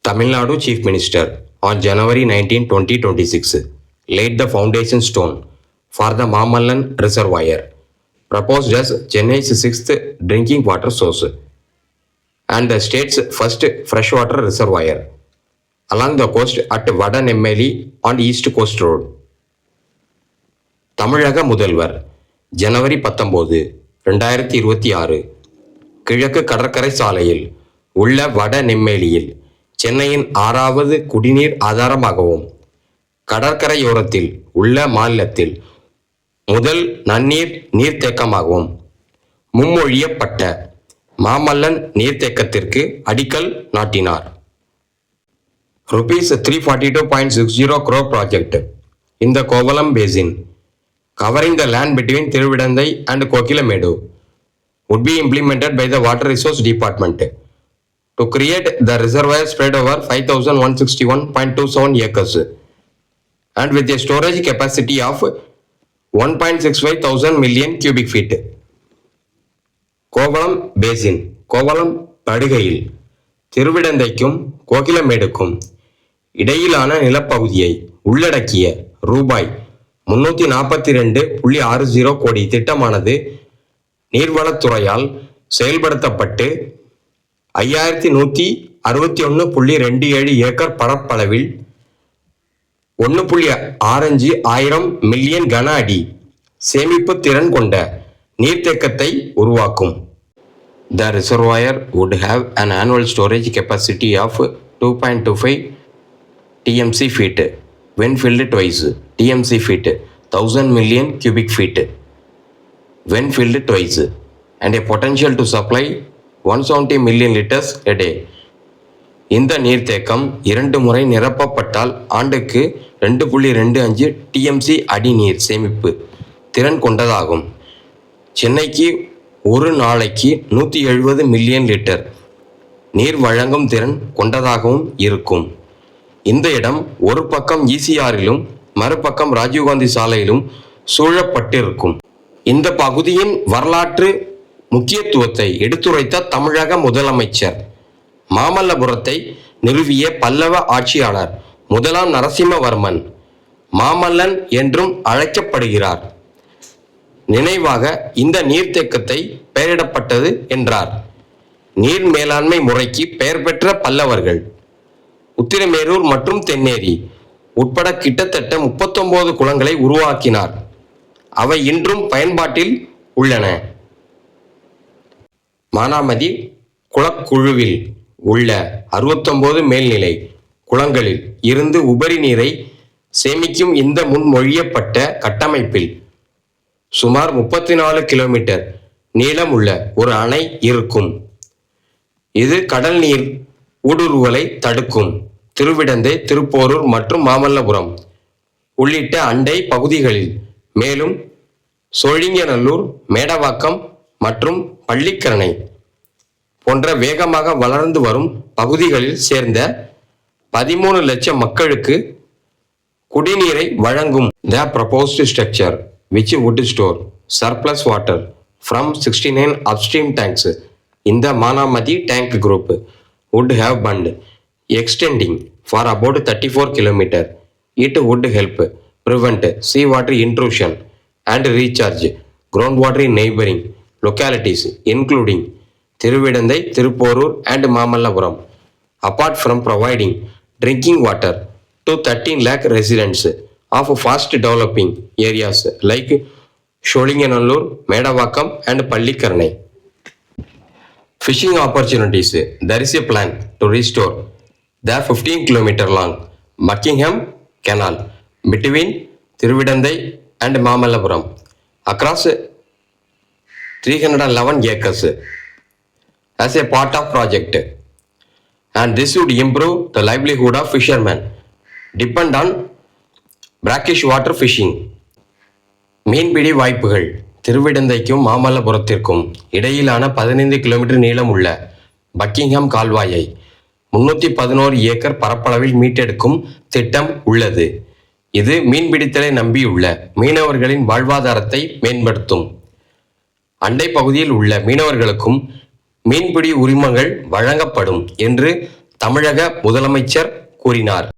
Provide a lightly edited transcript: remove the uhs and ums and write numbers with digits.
Tamil Nadu Chief Minister on January 19, 2026 laid the foundation stone for the Mamallan Reservoir, proposed as Chennai's sixth drinking water source and the state's first freshwater reservoir along the coast at Vadanemeli on East Coast Road. தமிழக முதல்வர் ஜனவரி 19, 2026 கிழக்கு கடற்கரை சாலையில் உள்ள வடநெம்மேலியில் சென்னையின் 6வது குடிநீர் ஆதாரமாகவும் கடற்கரையோரத்தில் உள்ள மாநிலத்தில் முதல் நன்னீர் நீர்த்தேக்கமாகவும் முன்மொழியப்பட்ட மாமல்லன் நீர்த்தேக்கத்திற்கு அடிக்கல் நாட்டினார். ₹342.60 crore project in the Kovalam Basin, covering the land between Tiruvidandai and Kokilamedu, would be implemented by the Water Resource Department to create the reservoir spread over 5,161.27 acres and with a storage capacity of 1.65 thousand million cubic feet. Kovalam basin Kovalam படுகையில் திருவிடந்தைக்கும் கோகிலமேடுக்கும் இடையிலான நிலப்பகுதியை உள்ளடக்கிய ₹342.60 கோடி திட்டமானது நீர்வளத்துறையால் செயல்படுத்தப்பட்டு 5161.27 acre பரப்பளவில் 1.65 ஆயிரம் million கன அடி சேமிப்பு திறன் கொண்ட நீர்த்தேக்கத்தை உருவாக்கும். The reservoir would have an annual storage capacity of 2.25 TMC feet when filled twice. TMC feet 1000 million cubic feet when filled twice and a potential to supply 170 million liters a day. இந்த நீர்த்தேக்கம் 2 முறை நிரப்பப்பட்டால் ஆண்டுக்கு 2.25 TMC அடி நீர் சேமிப்பு திறன் கொண்டதாகும். சென்னைக்கு ஒரு நாளைக்கு 170 மில்லியன் லிட்டர் நீர் வழங்கும் திறன் கொண்டதாகவும் இருக்கும். இந்த இடம் ஒரு பக்கம் ஈசிஆரிலும் மறுபக்கம் ராஜீவ்காந்தி சாலையிலும் சூழப்பட்டிருக்கும். இந்த பகுதியின் வரலாற்று முக்கியத்துவத்தை எடுத்துரைத்த தமிழக முதலமைச்சர் மாமல்லபுரத்தை நிறுவிய பல்லவ ஆட்சியாளர் முதலாம் நரசிம்மவர்மன் மாமல்லன் என்றும் அழைக்கப்படுகிறார். நினைவாக இந்த நீர்த்தேக்கத்தை பெயரிடப்பட்டது என்றார். நீர் மேலாண்மை முறைக்கு பெயர் பெற்ற பல்லவர்கள் உத்திரமேரூர் மற்றும் தென்னேரி உட்பட கிட்டத்தட்ட 39 குளங்களை உருவாக்கினார். அவை இன்றும் பயன்பாட்டில் உள்ளன. மானாமதி குளக்குழுவில் உள்ள 69 மேல்நிலை குளங்களில் இருந்து உபரி நீரை சேமிக்கும் இந்த முன்மொழியப்பட்ட கட்டமைப்பில் சுமார் 34 கிலோமீட்டர் நீளம் உள்ள ஒரு அணை இருக்கும். இது கடல் நீர் ஊடுருவலை தடுக்கும். திருவிடந்தை, திருப்போரூர் மற்றும் மாமல்லபுரம் உள்ளிட்ட அண்டை பகுதிகளில் மேலும் சோழிங்கநல்லூர், மேடவாக்கம் மற்றும் பள்ளிக்கரணை போன்ற வேகமாக வளர்ந்து வரும் பகுதிகளில் சேர்ந்த 13 லட்சம் மக்களுக்கு குடிநீரை வழங்கும். The proposed structure which would store surplus water from 69 upstream tanks in the Manamati tank group would have bund extending for about 34 kilometers. It would help prevent seawater intrusion and recharge groundwater in neighboring localities including Thiruvidandai, Thiruporur and Mamallapuram. Apart from providing drinking water to 13 lakh residents of fast developing areas like Sholinganallur, Medavakkam and Pallikaranai. Fishing opportunities. There is a plan to restore the 15-kilometer long Buckingham Canal between Thiruvidandai and Mamallapuram across 311 acres as a part of project, and this would improve the livelihood of fishermen depend on brackish water fishing. மீன்பிடி வாய்ப்புகள். திருவிடந்தைக்கும் மாமல்லபுரத்திற்கும் இடையிலான 15 kilometre நீளம் உள்ள Buckingham கால்வாயை 311 acre பரப்பளவில் மீட்டெடுக்கும் திட்டம் உள்ளது. இது மீன்பிடித்தலை நம்பியுள்ள மீனவர்களின் வாழ்வாதாரத்தை மேம்படுத்தும். அண்டை பகுதியில் உள்ள மீனவர்களுக்கும் மீன்பிடி உரிமங்கள் வழங்கப்படும் என்று தமிழக முதலமைச்சர் கூறினார்.